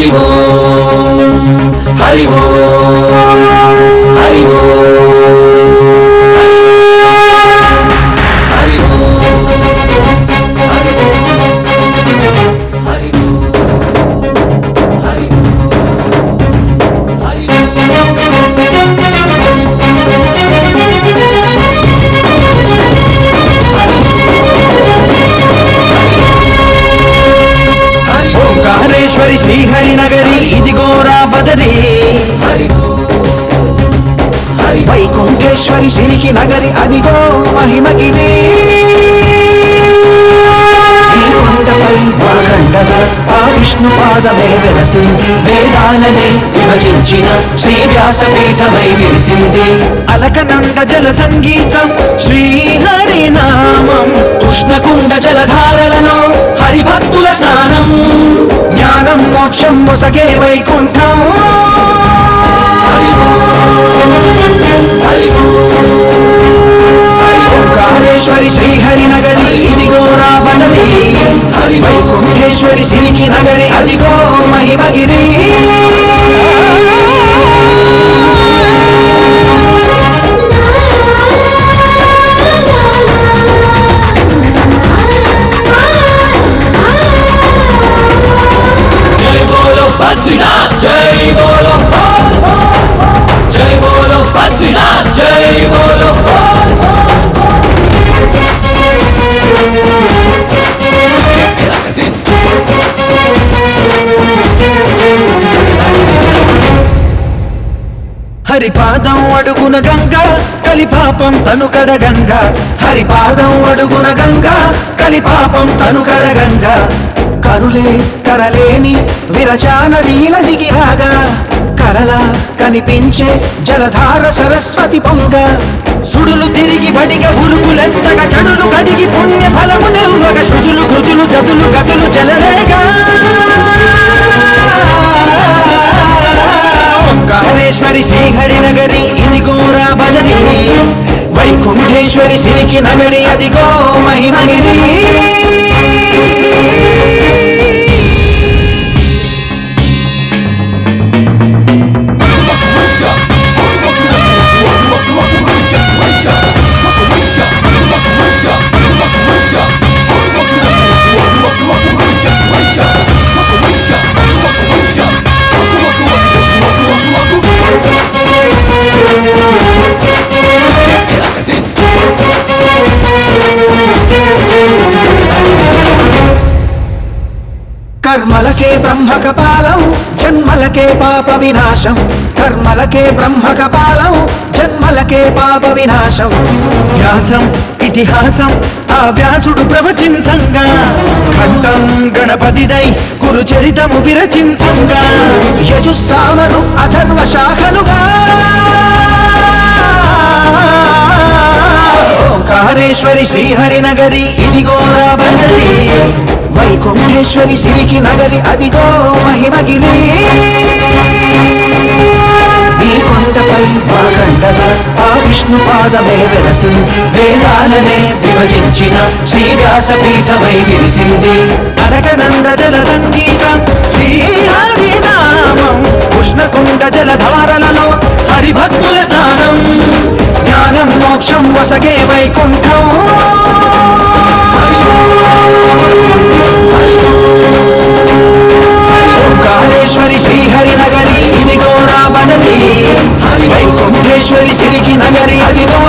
హరి ఓం హరి ఓం హరి ఓంకారేశ్వరి శ్రీహరి నగరి ఇదిగోరా బదరి వైకుంఠేశ్వరి సిరికి నగరి అదిగో మహిమగిరి ఈ కొండపై వాగండగా ఆ విష్ణు పాదమే వెలసింది వేదాలనే విభజించిన శ్రీ వ్యాసపీఠమై విరిసింది అలకనంద జల సంగీతం శ్రీహరి నామం ఉష్ణకుండ జలధారలలో హరిభక్తుల స్నానం జ్ఞానం మోక్షం మొసగే వైకుంఠం ఓంకారేశ్వరి శ్రీహరి నగరి ఇదిగోరా బదరి వైకుంఠేశ్వరి సిరికి నగరి అదిగో మహిమగిరి జై బోలో బద్రీనాథ్ జై బోలో జై బోలో బద్రీనాథ్ జై బోలో హరిపాదం అడుగున గంగా కలిపాపం తనుకడ గంగా హరిపాదం అడుగున గంగా కలిపాపం తనుకడ గంగా కరులే కరలేని విరచానదీల దిగిరాగా కరలా కనిపించే జలధార సరస్వతి పొంగ సుడులు తిరిగి బడిగ ఉరుకులెత్తగా చడులు కడిగి పుణ్య ఫలము నిల్వగ శుదులు కృతులు జతులు గతులు చెలరేగా ఓంకారేశ్వరి శ్రీహరి నగరి ఇదిగోరా బదరి వైకుంఠేశ్వరి సిరికి నగరి అదిగో మహిమగిరి కర్మలకే బ్రహ్మ కపాలం జన్మలకే పాప వినాశం కర్మలకే బ్రహ్మ కపాలం జన్మలకే పాప వినాశం వ్యాసం ఇతిహాసం ఆ వ్యాసుడు ప్రవచించంగా ఖండం గణపతిదై కురు చరితము విరచించంగా యజుస్సామరు అథర్వ శాఖలుగా ఓంకారేశ్వరి శ్రీహరి నగరి ఇదిగోరా బదరి వైకుంఠేశ్వరి సిరికి నగరి అదిగో మహిమగిరి ఈ కొండపై వాగండగా ఆ విష్ణు పాదమే వెలసింది వేదాలనే విభజించిన శ్రీ వ్యాసపీఠమై విరిసింది అరకనంద జల సంగీతం శ్రీహరి నామం ఉష్ణకుండ జలధారలలో హరిభక్తుల స్నానం జ్ఞానం మోక్షం వసగే వైకుంఠం ఓంకారేశ్వరి శ్రీహరి నగరి ఇదిగోరా బదరి వైకుంఠేశ్వరి సిరికి నగరి అదిగో